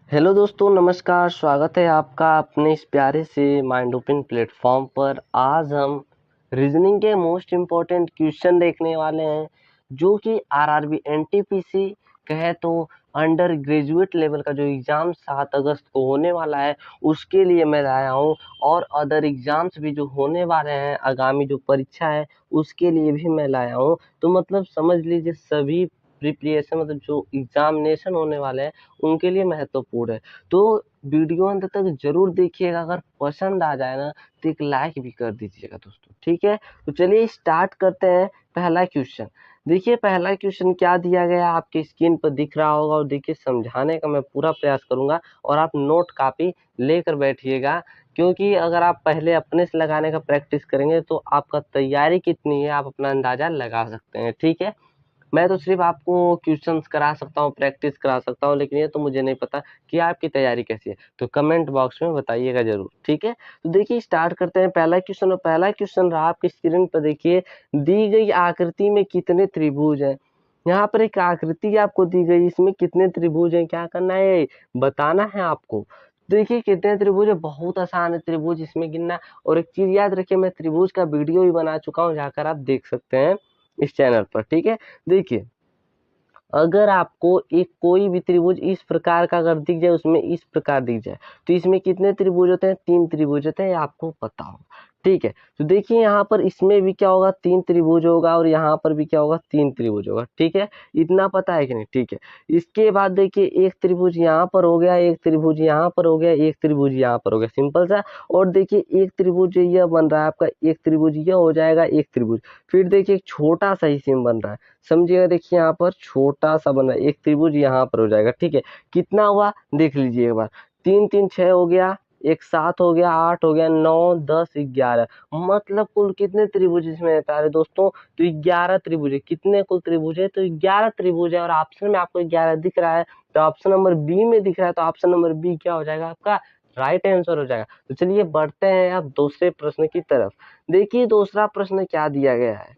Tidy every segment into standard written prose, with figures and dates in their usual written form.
Hello दोस्तों, नमस्कार। स्वागत है आपका अपने इस प्यारे से माइंड ओपन प्लेटफॉर्म पर। आज हम रीजनिंग के मोस्ट इम्पोर्टेंट क्वेश्चन देखने वाले हैं, जो कि आरआरबी एनटीपीसी कहे तो अंडर ग्रेजुएट लेवल का जो एग्ज़ाम 7 अगस्त को होने वाला है, उसके लिए मैं लाया हूँ। और अदर एग्ज़ाम्स भी जो होने वाले हैं, आगामी जो परीक्षा है उसके लिए भी मैं लाया हूँ। तो मतलब समझ लीजिए सभी प्रिपरेशन मतलब जो एग्जामिनेशन होने वाले हैं उनके लिए महत्वपूर्ण है। तो वीडियो अंत तक जरूर देखिएगा। अगर पसंद आ जाए ना तो एक लाइक भी कर दीजिएगा दोस्तों, ठीक है। तो चलिए स्टार्ट करते हैं। पहला क्वेश्चन देखिए, पहला क्वेश्चन क्या दिया गया आपके स्क्रीन पर दिख रहा होगा। और देखिए, समझाने का मैं पूरा प्रयास करूंगा और आप नोट कॉपी लेकर बैठिएगा, क्योंकि अगर आप पहले अपने से लगाने का प्रैक्टिस करेंगे तो आपका तैयारी कितनी है आप अपना अंदाजा लगा सकते हैं, ठीक है। मैं तो सिर्फ आपको क्वेश्चंस करा सकता हूँ, प्रैक्टिस करा सकता हूँ, लेकिन ये तो मुझे नहीं पता कि आपकी तैयारी कैसी है। तो कमेंट बॉक्स में बताइएगा जरूर, ठीक है। तो देखिए स्टार्ट करते हैं पहला क्वेश्चन। और पहला क्वेश्चन रहा आपकी स्क्रीन पर। देखिए, दी गई आकृति में कितने त्रिभुज हैं। यहाँ पर एक आकृति आपको दी गई, इसमें कितने त्रिभुज हैं, क्या करना है बताना है आपको। देखिए कितने त्रिभुज है, बहुत आसान है त्रिभुज इसमें गिनना। और एक चीज याद रखिए, मैं त्रिभुज का वीडियो भी बना चुका हूँ, जाकर आप देख सकते हैं इस चैनल पर, ठीक है। देखिए, अगर आपको एक कोई भी त्रिभुज इस प्रकार का अगर दिख जाए, उसमें इस प्रकार दिख जाए, तो इसमें कितने त्रिभुज होते हैं, 3 त्रिभुज होते हैं, ये आपको पता होगा, ठीक है। तो देखिए यहाँ पर इसमें भी क्या होगा, 3 त्रिभुज होगा, और यहाँ पर भी क्या होगा, 3 त्रिभुज होगा, ठीक है। इतना पता है कि नहीं, ठीक है। इसके बाद देखिए एक त्रिभुज यहाँ पर हो गया, एक त्रिभुज यहाँ पर हो गया, एक त्रिभुज यहाँ पर हो गया, सिंपल सा। और देखिए एक त्रिभुज यह बन रहा है आपका, एक त्रिभुज यह हो जाएगा, एक त्रिभुज। फिर देखिए एक छोटा सा ही सिम बन रहा है, समझिएगा। देखिए यहाँ पर छोटा सा बना, एक त्रिभुज यहाँ पर हो जाएगा, ठीक है। कितना हुआ देख लीजिए एक बार, 3 3 6 हो गया, एक 7 हो गया, 8 हो गया, 9 10 11। मतलब कुल कितने त्रिभुज इसमें है प्यारे दोस्तों, तो 11 त्रिभुज है। कितने कुल त्रिभुज है, तो 11 त्रिभुज है। और ऑप्शन में आपको 11 दिख रहा है, तो ऑप्शन नंबर बी में दिख रहा है, तो ऑप्शन नंबर बी क्या हो जाएगा आपका, राइट आंसर हो जाएगा। तो चलिए बढ़ते हैं आप दूसरे प्रश्न की तरफ। देखिए दूसरा प्रश्न क्या दिया गया है,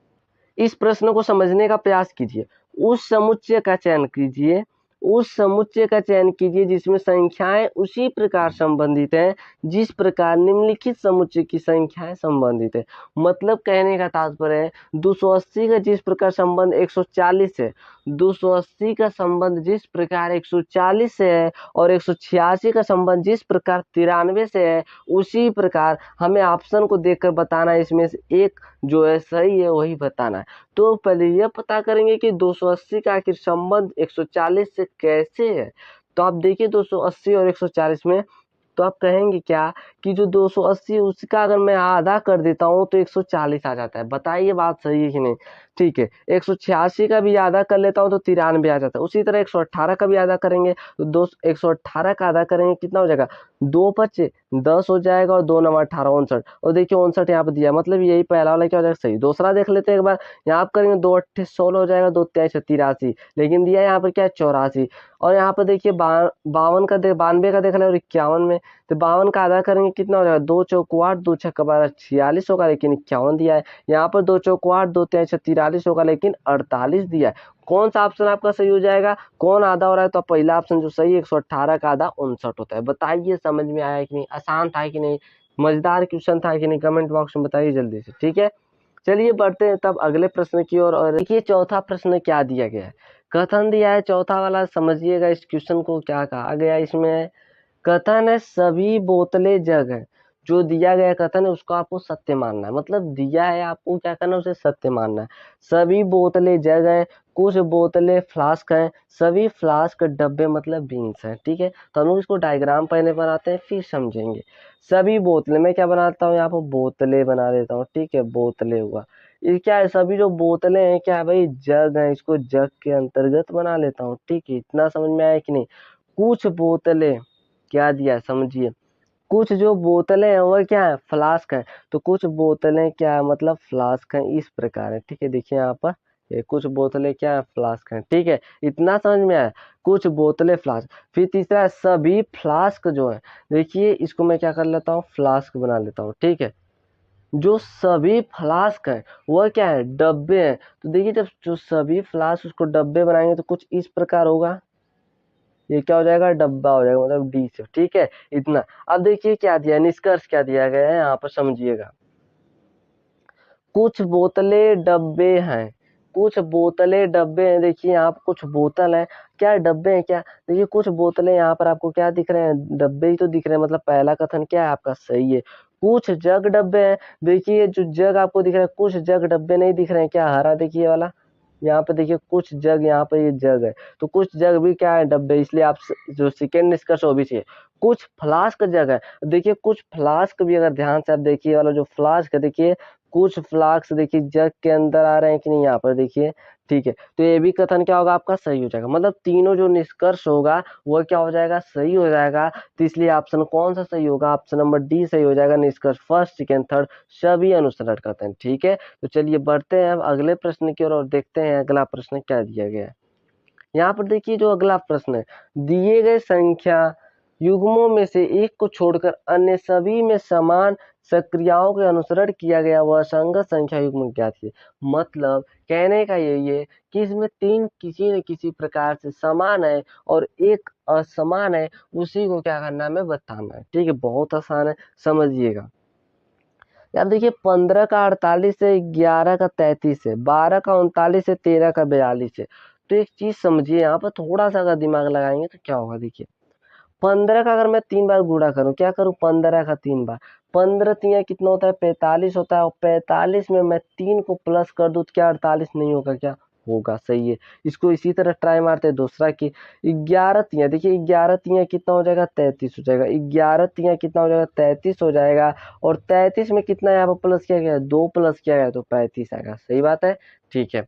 इस प्रश्न को समझने का प्रयास कीजिए। उस समुच्चय का चयन कीजिए, उस समुच्चय का चयन कीजिए जिसमें संख्याएं उसी प्रकार संबंधित हैं जिस प्रकार निम्नलिखित समुच्चय की संख्याएं संबंधित है। मतलब कहने का तात्पर्य है 280 का जिस प्रकार संबंध 140 है, 280 का संबंध जिस प्रकार 140 से है, और 186 का संबंध जिस प्रकार 93 से है, उसी प्रकार हमें ऑप्शन को देखकर बताना है, इसमें से एक जो है सही है वही बताना है। तो पहले यह पता करेंगे कि 280 का आखिर संबंध 140 से कैसे है। तो आप देखिए 280 और 140 में, तो आप कहेंगे क्या कि जो 280 उसका अगर मैं आधा कर देता हूँ तो 140 आ जाता है। बताइए बात सही है कि नहीं, ठीक है। 186 का भी आधा कर लेता हूँ तो 93 आ जाता है। उसी तरह 118 का भी आधा करेंगे तो 118 का आधा करेंगे, कितना हो जाएगा, 2 बचे 10 हो जाएगा, और 2 9 18 59। और देखिए 59 यहाँ पर दिया, मतलब यही पहला वाला क्या हो जाएगा सही। दूसरा देख लेते हैं एक बार, यहाँ आप करेंगे 2 8 16 हो जाएगा, 2 23 83, लेकिन दिया यहाँ पर क्या है 84। और यहाँ पर देखिए 52 का 92 का देख रहे, और 51 में, तो 52 का आधा करेंगे कितना हो जाएगा, 2 चौक 8 2 छक्का 12 46 होगा, लेकिन 51 दिया है। यहाँ पर 2 चौक 8 2 23 43 होगा, लेकिन 48 दिया है। कौन सा ऑप्शन आपका सही हो जाएगा, कौन आधा हो रहा है, तो पहला ऑप्शन जो सही है 118 का आधा 59 होता है। बताइए समझ में आया कि नहीं, आसान था कि नहीं, मजेदार क्वेश्चन था कि नहीं, कमेंट बॉक्स में बताइए जल्दी से, ठीक है। चलिए बढ़ते हैं तब अगले प्रश्न की ओर। और देखिए चौथा प्रश्न क्या दिया गया है, कथन दिया है चौथा वाला, समझिएगा इस क्वेश्चन को क्या कहा गया इसमें। कथन है सभी बोतलें जग है। जो दिया गया कथन है उसको आपको सत्य मानना है, मतलब दिया है आपको क्या करना है, उसे सत्य मानना है। सभी बोतलें जग है, कुछ बोतलें फ्लास्क हैं, सभी फ्लास्क डब्बे मतलब बीन्स हैं, ठीक है। तो हम लोग इसको डायग्राम पहले बनाते हैं फिर समझेंगे। सभी बोतलें, मैं क्या बनाता हूँ यहाँ पर बोतलें बना देता हूँ, ठीक है, बोतलें हुआ। ये क्या है, सभी जो बोतलें हैं क्या है भाई, जग है, इसको जग के अंतर्गत बना लेता हूँ, ठीक है। इतना समझ में आया कि नहीं। कुछ बोतलें क्या दिया है समझिए, कुछ जो बोतलें हैं वो क्या है, फ्लास्क है। तो कुछ बोतलें क्या है, मतलब फ्लास्क हैं, इस प्रकार है, ठीक है। देखिए यहाँ पर ये कुछ बोतलें क्या है, फ्लास्क हैं, ठीक है। इतना समझ में आया, कुछ बोतलें फ्लास्क। फिर तीसरा है सभी फ्लास्क जो है, देखिए इसको मैं क्या कर लेता हूँ, फ्लास्क बना लेता हूँ, ठीक है। जो सभी फ्लास्क है वह क्या है, डब्बे हैं। तो देखिए जब जो सभी फ्लास्क उसको डब्बे बनाएंगे तो कुछ इस प्रकार होगा, ये क्या हो जाएगा, डब्बा हो जाएगा, मतलब डी से, ठीक है इतना। अब देखिए क्या दिया, निष्कर्ष क्या दिया गया है यहाँ पर, समझिएगा। कुछ बोतलें डब्बे हैं, कुछ बोतलें डब्बे हैं, देखिए यहाँ पर कुछ बोतल है, क्या डब्बे हैं क्या, देखिए कुछ बोतलें यहाँ पर आपको क्या दिख रहे हैं, डब्बे ही तो दिख रहे हैं, मतलब पहला कथन क्या है आपका, सही है। कुछ जग डब्बे हैं, देखिए जो जग आपको दिख रहा है, कुछ जग डब्बे नहीं दिख रहे हैं क्या, हरा देखिए ये वाला, यहाँ पे देखिए कुछ जग, यहाँ पे ये जग है, तो कुछ जग भी क्या है, डब्बे, इसलिए आप जो सेकेंड निष्कर्ष वो भी चाहिए। कुछ फ्लास्क जग है, देखिए कुछ फ्लास्क भी, अगर ध्यान से आप देखिए वाला जो फ्लास्क है, देखिए कुछ फ्लास्क देखिए जग के अंदर आ रहे हैं कि नहीं, यहाँ पर देखिए, ठीक है, तो ये भी कथन क्या होगा आपका, सही हो जाएगा, मतलब तीनों जो निष्कर्ष होगा वो क्या हो जाएगा, सही हो जाएगा। तो इसलिए ऑप्शन कौन सा सही होगा, ऑप्शन नंबर डी सही हो जाएगा, निष्कर्ष फर्स्ट सेकेंड थर्ड सभी अनुसरण करते हैं, ठीक है। तो चलिए बढ़ते हैं अब अगले प्रश्न की ओर और देखते हैं अगला प्रश्न क्या दिया गया है। यहाँ पर देखिए जो अगला प्रश्न है, दिए गए संख्या युग्मों में से एक को छोड़कर अन्य सभी में समान सक्रियाओं के अनुसरण किया गया वह संगत संख्या युग्म ज्ञात कीजिए। मतलब कहने का यही है कि इसमें तीन किसी न किसी प्रकार से समान है और एक असमान है, उसी को क्या करना है, हमें बताना है, ठीक है, बहुत आसान है, समझिएगा। यार देखिए 15 का 48 है, 11 का 33 है, 12 का 39 है, 13 का 42 है। तो एक चीज समझिए, यहाँ पर थोड़ा सा अगर दिमाग लगाएंगे तो क्या होगा, देखिए 15 का अगर मैं 3 बार गुणा करूं, क्या करूं, 15 का 3 बार, 15 तिया कितना होता है, 45 होता है, और 45 में मैं 3 को प्लस कर दूं तो क्या 48 नहीं होगा क्या, होगा, सही है। इसको इसी तरह ट्राई मारते हैं दूसरा की, 11 तिया, देखिए 11 तिया कितना हो जाएगा, 33 हो जाएगा, 11 तिया कितना हो जाएगा, 33 हो जाएगा, और 33 में कितना यहाँ पर प्लस किया गया, 2 प्लस किया गया तो 35 आएगा, सही बात है, ठीक है।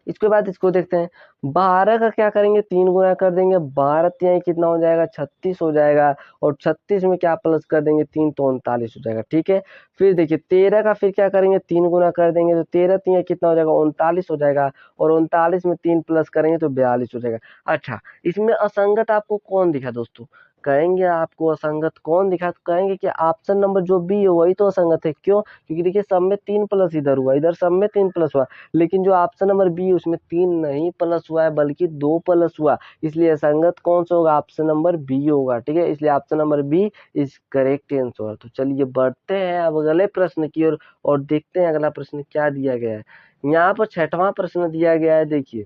इसके बाद इसको देखते हैं, 12 का क्या करेंगे, 3 गुना कर देंगे, 12 तिहाई कितना हो जाएगा, 36 हो जाएगा, और 36 में क्या प्लस कर देंगे, 3 तो 39 हो जाएगा, ठीक है। फिर देखिए 13 का फिर क्या करेंगे, 3 गुना कर देंगे तो 13 तिहाई कितना हो जाएगा, 39 हो जाएगा, और 39 में 3 प्लस करेंगे तो 42 हो जाएगा। अच्छा, इसमें असंगत आपको कौन दिखा दोस्तों, कहेंगे आपको असंगत कौन दिखा, तो कहेंगे कि ऑप्शन नंबर जो बी है वही तो असंगत है, क्यों, क्योंकि देखिए सब में 3 प्लस इधर हुआ, इधर सब में 3 प्लस हुआ, लेकिन जो ऑप्शन नंबर बी उसमें 3 नहीं प्लस हुआ है बल्कि 2 प्लस हुआ, इसलिए संगत कौन सा होगा, ऑप्शन नंबर बी होगा, ठीक है, इसलिए option number b is correct answer. तो चलिए बढ़ते हैं अब अगले प्रश्न की ओर और देखते हैं अगला प्रश्न क्या दिया गया है। यहाँ पर छठवां प्रश्न दिया गया है, देखिए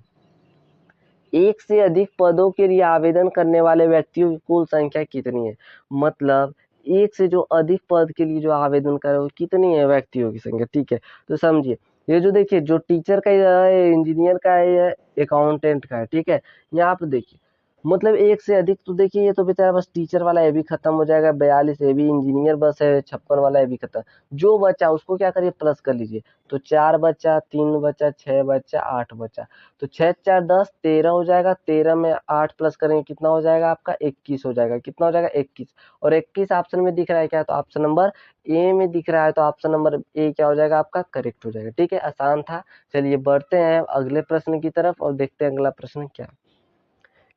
एक से अधिक पदों के लिए आवेदन करने वाले व्यक्तियों की कुल संख्या कितनी है, मतलब एक से जो अधिक पद के लिए जो आवेदन करे वो कितनी है व्यक्तियों की संख्या, ठीक है। तो समझिए, ये जो देखिए जो टीचर का है, इंजीनियर का है, या अकाउंटेंट का है, ठीक है, यहाँ पे देखिए मतलब एक से अधिक, तो देखिए ये तो बेचारा बस टीचर वाला ये भी खत्म हो जाएगा, 42 ये भी, इंजीनियर बस है 56 वाला ये भी खत्म, जो बचा उसको क्या करिए, प्लस कर लीजिए, तो 4 बचा, 3 बचा, 6 बचा, 8 बचा, तो 6 4 10 13 हो जाएगा, 13 में 8 प्लस करेंगे कितना हो जाएगा आपका, 21 हो जाएगा, कितना हो जाएगा 21, और 21 ऑप्शन में दिख रहा है क्या, तो ऑप्शन नंबर ए में दिख रहा है, तो ऑप्शन नंबर ए क्या हो जाएगा आपका, करेक्ट हो जाएगा, ठीक है, आसान था। चलिए बढ़ते हैं अगले प्रश्न की तरफ और देखते हैं अगला प्रश्न क्या।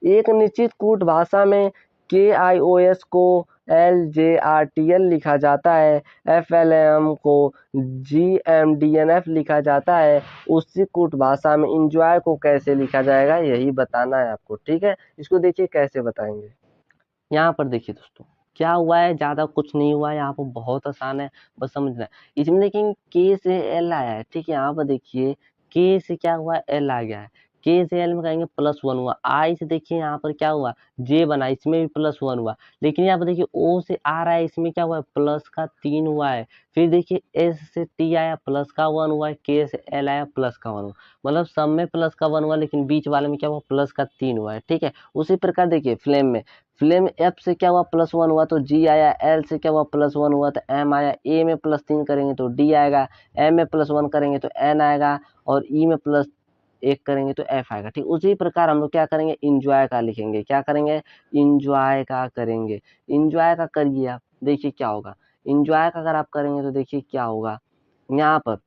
एक निश्चित कूट भाषा में KIOS को LJRTL लिखा जाता है, FLM को GMDNF लिखा जाता है, उसी कूट भाषा में इंजॉय को कैसे लिखा जाएगा, यही बताना है आपको, ठीक है। इसको देखिए कैसे बताएंगे। यहाँ पर देखिए दोस्तों क्या हुआ है, ज्यादा कुछ नहीं हुआ है, यहाँ पर बहुत आसान है, बस समझना है। इसमें देखिए के से एल आया है, ठीक है, यहाँ पर देखिए के से क्या हुआ, एल आ गया है, के से एल में कहेंगे +1 हुआ, आई से देखिए यहाँ पर क्या हुआ, जे बना, इसमें भी +1 हुआ, लेकिन यहाँ पर देखिए ओ से आ रहा है, इसमें क्या हुआ है, प्लस का 3 हुआ है, फिर देखिए एस से टी आया, प्लस का 1 हुआ है, के से एल आया, प्लस का 1 हुआ, मतलब सब में प्लस का 1 हुआ, लेकिन बीच वाले में क्या हुआ, प्लस का 3 हुआ है, ठीक है। उसी प्रकार देखिए फ्लेम एफ से क्या हुआ, +1 हुआ तो जी आया, एल से क्या हुआ, +1 हुआ तो एम आया, ए में +3 करेंगे तो डी आएगा, एम में +1 करेंगे तो एन आएगा, और ई में +1 करेंगे तो एफ आएगा, ठीक। उसी प्रकार हम लोग क्या करेंगे, इंजॉय का लिखेंगे, क्या करेंगे, इंजॉय का करेंगे, इंजॉय का करिए आप, देखिए क्या होगा, इंजॉय का अगर आप करेंगे तो देखिए क्या होगा, यहाँ पर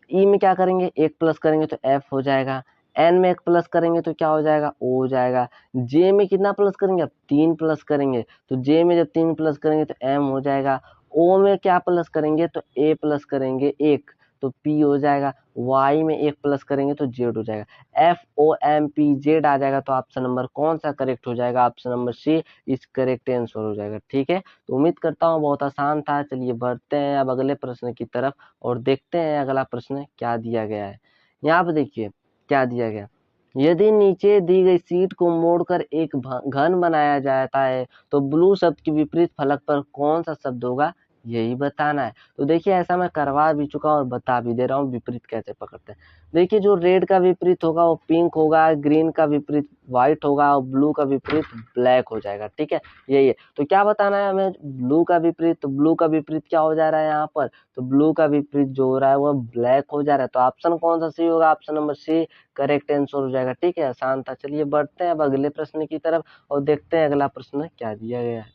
ई में क्या करेंगे, 1 प्लस करेंगे तो एफ हो जाएगा, एन में 1 प्लस करेंगे तो क्या हो जाएगा, ओ हो जाएगा, जे में कितना प्लस करेंगे, अब 3 प्लस करेंगे, तो जे में जब 3 प्लस करेंगे तो एम हो जाएगा, ओ में क्या प्लस करेंगे तो ए प्लस करेंगे 1, तो P हो जाएगा, Y में 1 प्लस करेंगे तो Z हो जाएगा, FOMPZ आ जाएगा। तो ऑप्शन नंबर कौन सा करेक्ट हो जाएगा? ऑप्शन नंबर C इस करेक्ट आंसर हो जाएगा। ठीक है, तो उम्मीद करता हूँ बहुत आसान था। चलिए बढ़ते हैं अब अगले प्रश्न की तरफ और देखते हैं अगला प्रश्न क्या दिया गया है। यहाँ पे देखिए क्या दिया गया, यदि नीचे दी गई शीट को मोड़कर एक घन बनाया जाता है तो ब्लू शब्द के विपरीत फलक पर कौन सा शब्द होगा, यही बताना है। तो देखिए ऐसा मैं करवा भी चुका हूँ और बता भी दे रहा हूँ विपरीत कैसे पकड़ते हैं। देखिए जो रेड का विपरीत होगा वो पिंक होगा, ग्रीन का विपरीत व्हाइट होगा और ब्लू का विपरीत ब्लैक हो जाएगा। ठीक है, यही है। तो क्या बताना है हमें, ब्लू का विपरीत। तो ब्लू का विपरीत क्या हो जा रहा है यहाँ पर, तो ब्लू का विपरीत जो हो रहा है वो ब्लैक हो जा रहा है। तो ऑप्शन कौन सा सही होगा? Option number c correct answer हो जाएगा। ठीक है, आसान था। चलिए बढ़ते हैं अब अगले प्रश्न की तरफ और देखते हैं अगला प्रश्न क्या दिया गया है।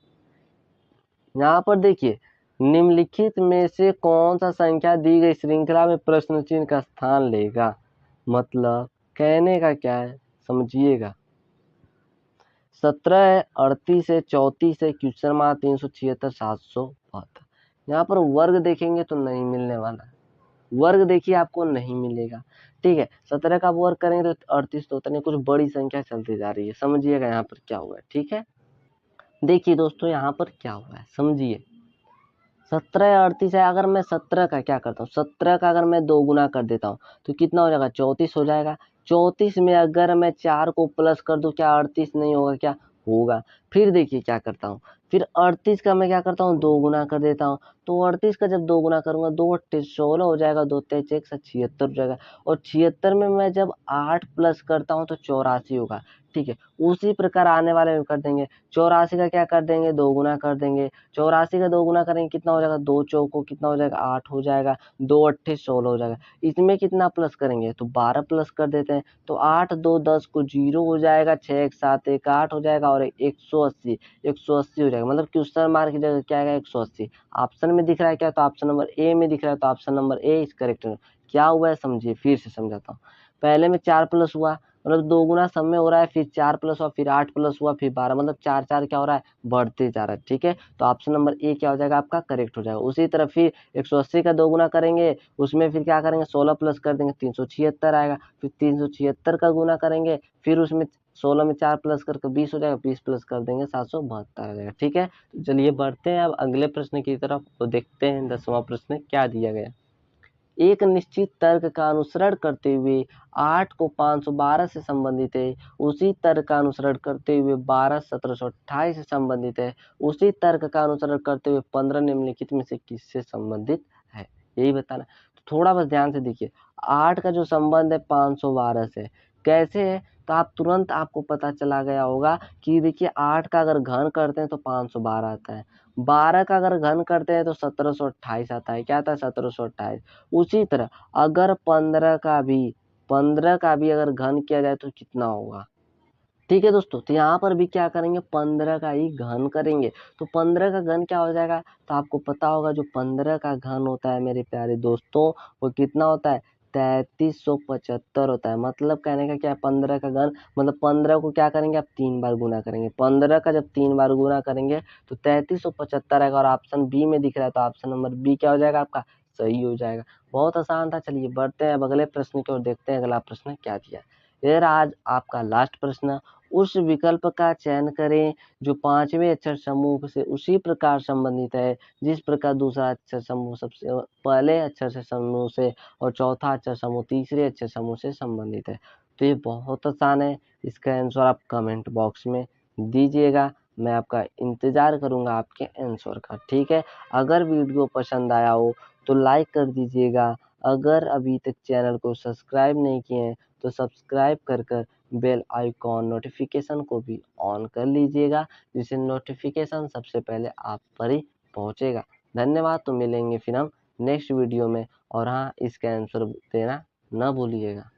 यहाँ पर देखिए, निम्नलिखित में से कौन सा संख्या दी गई श्रृंखला में प्रश्न चिन्ह का स्थान लेगा। मतलब कहने का क्या है, समझिएगा। 17 38 है, 34 है, क्वेश्चन मार्क 376 772। यहाँ पर वर्ग देखेंगे तो नहीं मिलने वाला है, वर्ग देखिए आपको नहीं मिलेगा। ठीक है, 17 का वर्ग करेंगे तो 38 तो होता नहीं, कुछ बड़ी संख्या चलती जा रही है। समझिएगा यहाँ पर क्या हुआ है। ठीक है, देखिए दोस्तों यहाँ पर क्या हुआ है, समझिए। 17 38 है, अगर मैं 17 का क्या करता हूँ, 17 का अगर मैं 2 गुना कर देता हूँ तो कितना हो जाएगा, 34 हो जाएगा। 34 में अगर मैं 4 को प्लस कर दूं, क्या 38 नहीं होगा, क्या होगा। फिर देखिए क्या करता हूँ, फिर 38 का मैं क्या करता हूँ, 2 गुना कर देता हूँ। तो 38 का जब 2 गुना करूंगा, 2 8 16 हो जाएगा, 2 तेज 1 76 हो जाएगा। और 76 में मैं जब 8 प्लस करता हूँ तो 84 होगा। ठीक है, उसी प्रकार आने वाले में कर देंगे। 84 का क्या कर देंगे, 2 गुना कर देंगे। 84 का 2 गुना करेंगे कितना हो जाएगा, 2 चौको कितना हो जाएगा, 8 हो जाएगा। 2 अट्ठे 16 हो जाएगा। इसमें कितना प्लस करेंगे, तो 12 प्लस कर देते हैं। तो 8 2 10 को 0 हो जाएगा, 6 1 7 1 8 हो जाएगा और 180 180 हो जाएगा। मतलब क्वेश्चन मार्क की जगह क्या आएगा, 180। ऑप्शन में दिख रहा है क्या, तो ऑप्शन नंबर ए में दिख रहा है। तो option number A is correct. क्या हुआ है समझिए, फिर से समझाता हूँ। पहले में 4 प्लस हुआ, मतलब 2 गुना सब में हो रहा है, फिर 4 प्लस हुआ, फिर 8 प्लस हुआ, फिर 12, मतलब 4 4 क्या हो रहा है, बढ़ते जा रहा है। ठीक है, तो ऑप्शन नंबर ए क्या हो जाएगा आपका, करेक्ट हो जाएगा। उसी तरह फिर 180 का 2 गुना करेंगे, उसमें फिर क्या करेंगे, 16 प्लस कर देंगे, 376 आएगा। फिर 376 का गुना करेंगे, फिर उसमें 16 में 4 प्लस करके 20 हो जाएगा, 20 प्लस कर देंगे 772 आ जाएगा। ठीक है, तो चलिए बढ़ते हैं अब अगले प्रश्न की तरफ तो देखते हैं 10वां प्रश्न क्या दिया गया। एक निश्चित तर्क का अनुसरण करते हुए 8 को 512 से संबंधित है, उसी तर्क का अनुसरण करते हुए 12 1728 से संबंधित है, उसी तर्क का अनुसरण करते हुए 15 निम्नलिखित में से किससे संबंधित है, यही बताना। तो थोड़ा बस ध्यान से देखिए, 8 का जो संबंध है 512 से, कैसे है, तो आप तुरंत आपको पता चला गया होगा कि देखिए 8 का अगर घन करते हैं तो 512 आता है, 12 का अगर घन करते हैं तो 1728 आता है। क्या आता है, 1728। उसी तरह अगर 15 का भी अगर घन किया जाए तो कितना होगा। ठीक है दोस्तों, तो यहाँ पर भी क्या करेंगे, 15 का ही घन करेंगे। तो 15 का घन क्या हो जाएगा, तो आपको पता होगा जो 15 का घन होता है मेरे प्यारे दोस्तों, वो कितना होता है, 3375 होता है। मतलब कहने का क्या है, 15 का घन मतलब 15 को क्या करेंगे आप 3 बार गुना करेंगे। 15 का जब 3 बार गुना करेंगे तो 3375 आएगा। और ऑप्शन बी में दिख रहा है तो ऑप्शन नंबर बी क्या हो जाएगा आपका, सही हो जाएगा। बहुत आसान था। चलिए बढ़ते हैं अब अगले प्रश्न की ओर, देखते हैं अगला प्रश्न क्या दिया। ये रहा आज आपका लास्ट प्रश्न। उस विकल्प का चयन करें जो 5वें अक्षर समूह से उसी प्रकार संबंधित है जिस प्रकार दूसरा अक्षर समूह सबसे पहले अक्षर से समूह से और चौथा अक्षर समूह तीसरे अक्षर समूह से संबंधित है। तो ये बहुत आसान है, इसका आंसर आप कमेंट बॉक्स में दीजिएगा। मैं आपका इंतजार करूंगा आपके आंसर का। ठीक है, अगर वीडियो पसंद आया हो तो लाइक कर दीजिएगा। अगर अभी तक चैनल को सब्सक्राइब नहीं किए हैं तो सब्सक्राइब कर बेल आइकॉन नोटिफिकेशन को भी ऑन कर लीजिएगा, जिससे नोटिफिकेशन सबसे पहले आप पर ही पहुंचेगा। धन्यवाद, तो मिलेंगे फिर हम नेक्स्ट वीडियो में। और हाँ, इसका आंसर देना न भूलिएगा।